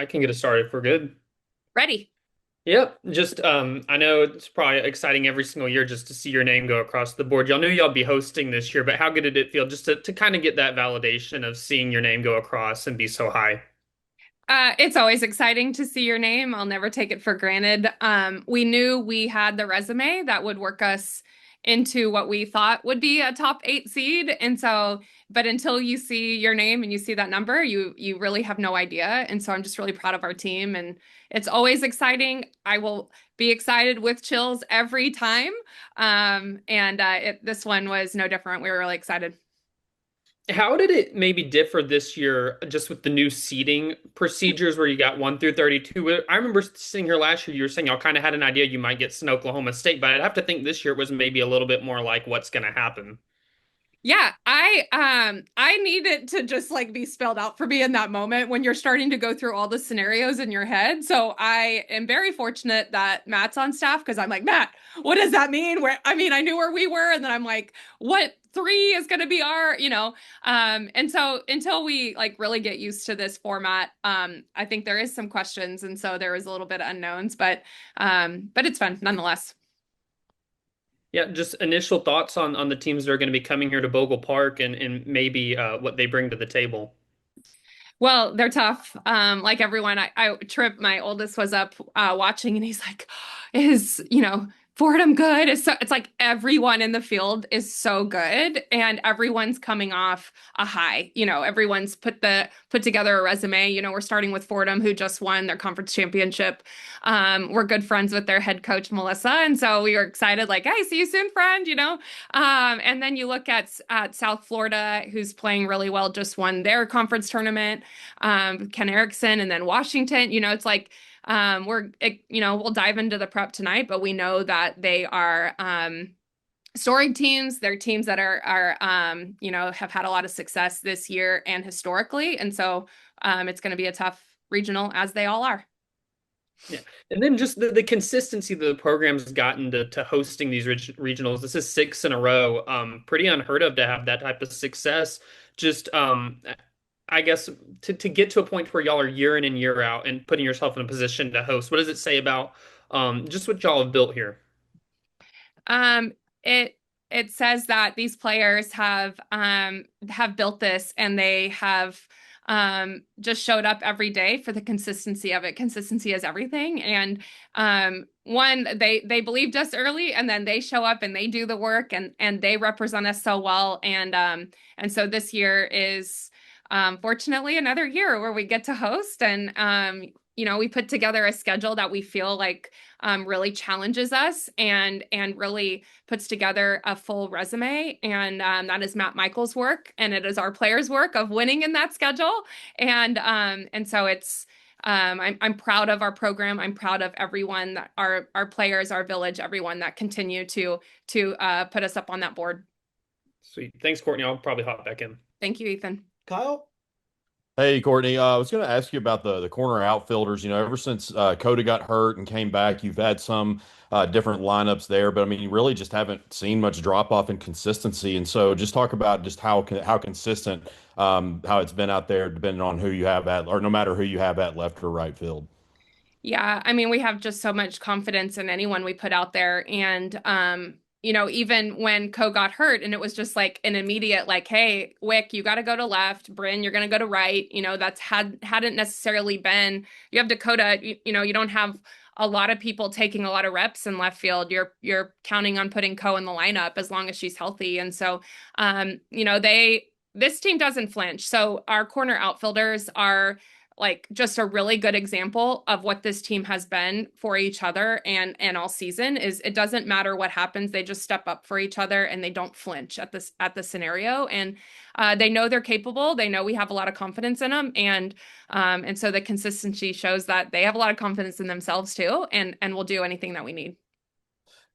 I can get us started if we're good. Ready. Yep. Just I know it's probably exciting every single year just to see your name go across the board. Y'all knew y'all be hosting this year, but how good did it feel just to kind of get that validation of seeing your name go across and be so high? It's always exciting to see your name. I'll never take it for granted. We knew we had the resume that would work us into what we thought would be a top 8 seed. But until you see your name and you see that number, you really have no idea. And so I'm just really proud of our team. And it's always exciting. I will be excited with chills every time. This one was no different. We were really excited. How did it maybe differ this year just with the new seeding procedures where you got 1 through 32? I remember sitting here last year, you were saying y'all kind of had an idea you might get Oklahoma State, but I'd have to think this year it was maybe a little bit more like what's going to happen. Yeah, I need it to just like be spelled out for me in that moment when you're starting to go through all the scenarios in your head. So I am very fortunate that Matt's on staff because I'm like, Matt, what does that mean? I knew where we were, and then I'm like, what three is going to be and so until we like really get used to this format, I think there is some questions, and so there is a little bit of unknowns, but it's fun nonetheless. Yeah, just initial thoughts on the teams that are going to be coming here to Bogle Park and maybe what they bring to the table. Well, they're tough. Like everyone, Trip, my oldest, was up watching, and he's like, Fordham good? It's like everyone in the field is so good, and everyone's coming off a high. Everyone's put together a resume. We're starting with Fordham, who just won their conference championship. We're good friends with their head coach, Melissa, and so we were excited, like, hey, see you soon, friend. And then you look at South Florida, who's playing really well, just won their conference tournament. Ken Erickson, and then Washington. It's like we'll dive into the prep tonight, but we know that they are storied teams. They're teams that have had a lot of success this year and historically, and so it's going to be a tough regional, as they all are. Yeah. And then just the consistency that the program's gotten to hosting these regionals. This is six in a row. Pretty unheard of to have that type of success. Just I guess to get to a point where y'all are year in and year out and putting yourself in a position to host. What does it say about just what y'all have built here? Um, it it says that these players have built this, and they have just showed up every day for the consistency of it. Consistency is everything, and one, they believed us early, and then they show up and they do the work, and they represent us so well, and so this year is fortunately another year where we get to host, and we put together a schedule that we feel like really challenges us and really puts together a full resume. And that is Matt Michael's work, and it is our players' work of winning in that schedule. And so I'm proud of our program. I'm proud of everyone that our players, our village, everyone that continue to put us up on that board. Sweet. Thanks, Courtney. I'll probably hop back in. Thank you, Ethan. Kyle? Hey, Courtney. I was going to ask you about the corner outfielders. Ever since Coda got hurt and came back, you've had some different lineups there, but I mean, you really just haven't seen much drop off in consistency. And so, just talk about just how consistent how it's been out there, depending on who you have at, or no matter who you have at left or right field. Yeah, I mean, we have just so much confidence in anyone we put out there. And even when Co got hurt, and it was just like an immediate, like, hey, Wick, you got to go to left. Bryn, you're going to go to right. That's hadn't necessarily been. You have Dakota. You don't have a lot of people taking a lot of reps in left field. You're counting on putting Co in the lineup as long as she's healthy. And so, this team doesn't flinch. So our corner outfielders are like just a really good example of what this team has been for each other and all season. Is it doesn't matter what happens, they just step up for each other, and they don't flinch at the scenario, and they know they're capable. They know we have a lot of confidence in them, and so the consistency shows that they have a lot of confidence in themselves too, and will do anything that we need.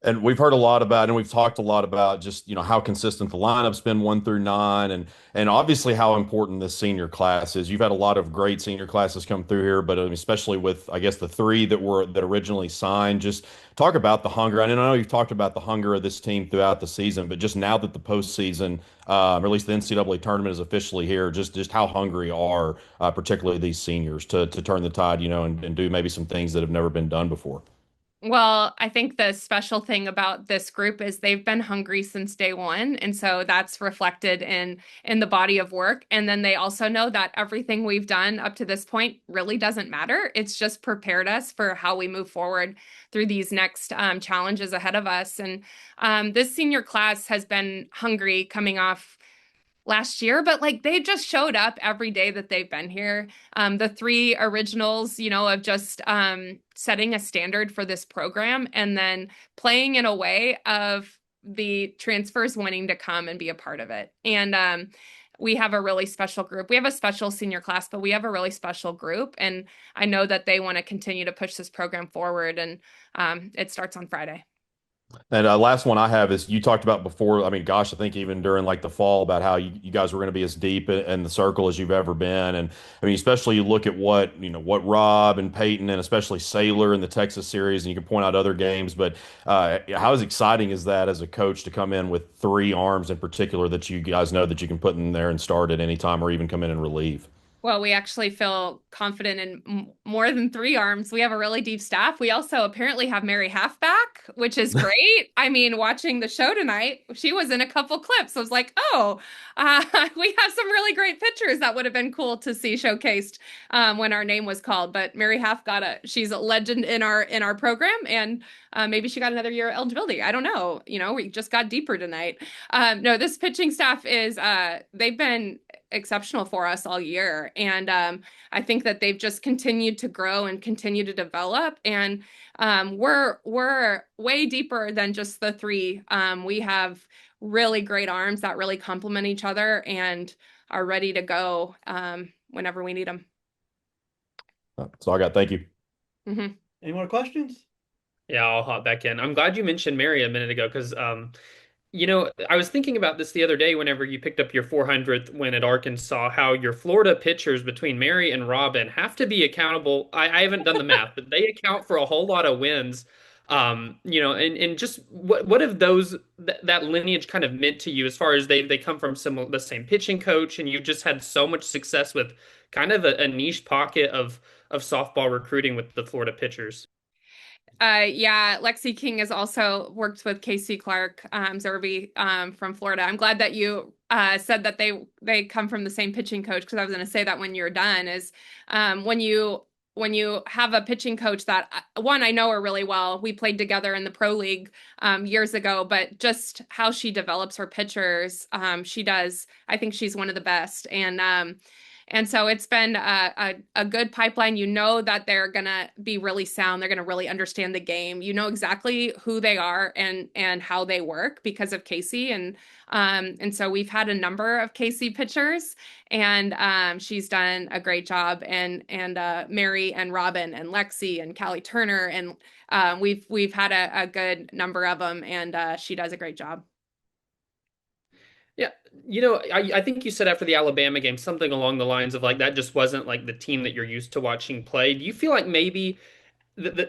And we've heard a lot about, and we've talked a lot about just, how consistent the lineup's been 1 through 9, and obviously how important this senior class is. You've had a lot of great senior classes come through here, but especially with, I guess, the three that originally signed. Just talk about the hunger. And I know you've talked about the hunger of this team throughout the season, but just now that the postseason, or at least the NCAA tournament is officially here, just how hungry are particularly these seniors to turn the tide, and do maybe some things that have never been done before. Well, I think the special thing about this group is they've been hungry since day one, and so that's reflected in the body of work. And then they also know that everything we've done up to this point really doesn't matter. It's just prepared us for how we move forward through these next challenges ahead of us. And this senior class has been hungry coming off last year, but like they just showed up every day that they've been here. The three originals, of just setting a standard for this program and then playing in a way of the transfers wanting to come and be a part of it. And we have a really special group. We have a special senior class, but we have a really special group. And I know that they want to continue to push this program forward. And it starts on Friday. And last one I have is you talked about before. I mean, gosh, I think even during like the fall about how you guys were going to be as deep in the circle as you've ever been. And I mean, especially you look at what Rob and Peyton and especially Saylor in the Texas series, and you can point out other games. But how exciting is that as a coach to come in with three arms in particular that you guys know that you can put in there and start at any time or even come in and relieve? Well, we actually feel confident in more than three arms. We have a really deep staff. We also apparently have Mary Halfback, which is great. I mean, watching the show tonight, she was in a couple clips. I was like, oh, we have some really great pictures that would have been cool to see showcased when our name was called. But Mary Half she's a legend in our program, and maybe she got another year of eligibility. I don't know. We just got deeper tonight. No, this pitching staff is they've been exceptional for us all year. And I think that they've just continued to grow and continue to develop. And we're way deeper than just the three. We have really great arms that really complement each other and are ready to go whenever we need them. That's all I got. Thank you. Mm-hmm. Any more questions? Yeah, I'll hop back in. I'm glad you mentioned Mary a minute ago because I was thinking about this the other day whenever you picked up your 400th win at Arkansas, how your Florida pitchers between Mary and Robin have to be accountable. I haven't done the math, but they account for a whole lot of wins. And just what have that lineage kind of meant to you as far as they come from the same pitching coach, and you've just had so much success with kind of a niche pocket of softball recruiting with the Florida pitchers. Yeah, Lexi King has also worked with Casey Clark, Zerby, from Florida. I'm glad that you said that they come from the same pitching coach, because I was going to say that when you're done is when you have a pitching coach that one I know her really well. We played together in the pro league years ago, but just how she develops her pitchers, she does. I think she's one of the best, and so it's been a good pipeline. You know that they're going to be really sound. They're going to really understand the game. You know exactly who they are and how they work because of Casey. And so we've had a number of Casey pitchers, and she's done a great job. And Mary and Robin and Lexi and Callie Turner, and we've had a good number of them, and she does a great job. Yeah, I think you said after the Alabama game something along the lines of like that just wasn't like the team that you're used to watching play. Do you feel like maybe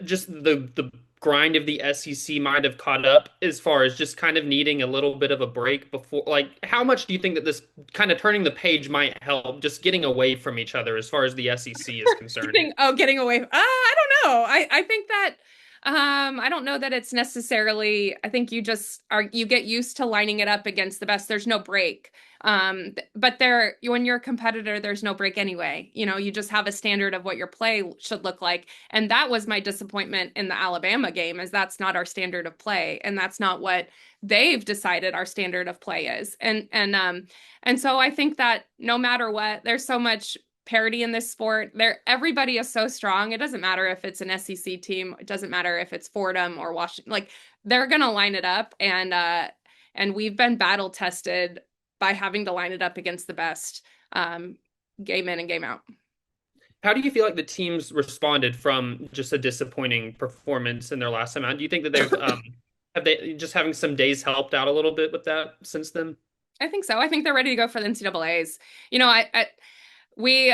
just the grind of the SEC might have caught up as far as just kind of needing a little bit of a break before? Like, how much do you think that this kind of turning the page might help just getting away from each other as far as the SEC is concerned? Getting away. I don't know. I think that I don't know that it's necessarily. I think you get used to lining it up against the best. There's no break. But when you're a competitor, there's no break anyway. You just have a standard of what your play should look like. And that was my disappointment in the Alabama game, is that's not our standard of play. And that's not what they've decided our standard of play is. And so I think that no matter what, there's so much parity in this sport. Everybody is so strong. It doesn't matter if it's an SEC team. It doesn't matter if it's Fordham or Washington. Like, they're gonna line it up, and we've been battle tested by having to line it up against the best, game in and game out. How do you feel like the teams responded from just a disappointing performance in their last time out? Do you think that they've have they just having some days helped out a little bit with that since then? I think so. I think they're ready to go for the NCAAs. You know, we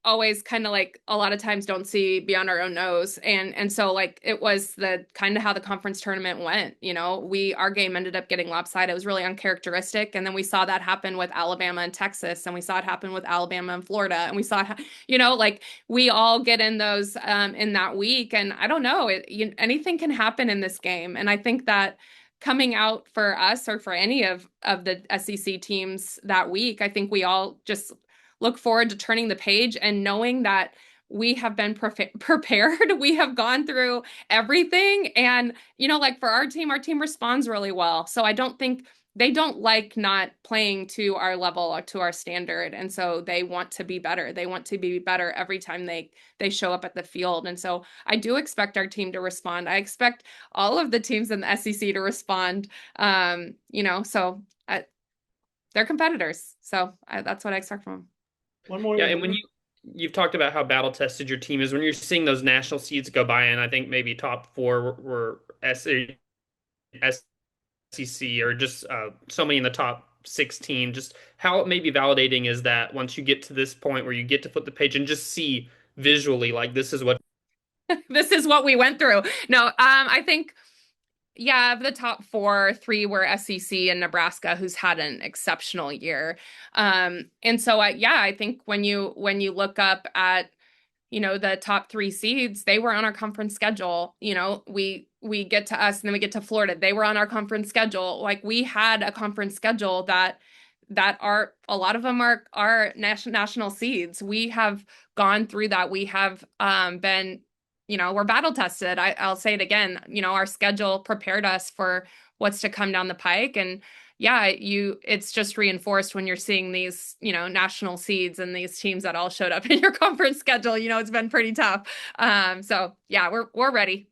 always kind of like a lot of times don't see beyond our own nose, and so like it was the kind of how the conference tournament went. You know, our game ended up getting lopsided. It was really uncharacteristic, and then we saw that happen with Alabama and Texas, and we saw it happen with Alabama and Florida, and we saw it, you know, like we all get in those in that week, and I don't know, anything can happen in this game, and I think that coming out for us or for any of the SEC teams that week, I think we all just look forward to turning the page and knowing that we have been prepared. We have gone through everything. And, you know, like for our team responds really well. So I don't think they don't like not playing to our level or to our standard. And so they want to be better. They want to be better every time they show up at the field. And so I do expect our team to respond. I expect all of the teams in the SEC to respond. You know, so they're competitors. So that's what I expect from them. One more. Yeah, and when you've talked about how battle tested your team is when you're seeing those national seeds go by, and I think maybe top four were SEC or just so many in the top 16. Just how it may be validating is that once you get to this point where you get to flip the page and just see visually, like this is what this is what we went through. No, I think. Yeah, of the top four, three were SEC and Nebraska, who's had an exceptional year. And so, I think when you look up at, you know, the top three seeds, they were on our conference schedule. You know, we get to us and then we get to Florida. They were on our conference schedule. Like we had a conference schedule that are a lot of them are national seeds. We have gone through that. We have been, you know, we're battle tested. I'll say it again, you know, our schedule prepared us for what's to come down the pike. And it's just reinforced when you're seeing these, you know, national seeds and these teams that all showed up in your conference schedule. You know, it's been pretty tough. So yeah, we're ready.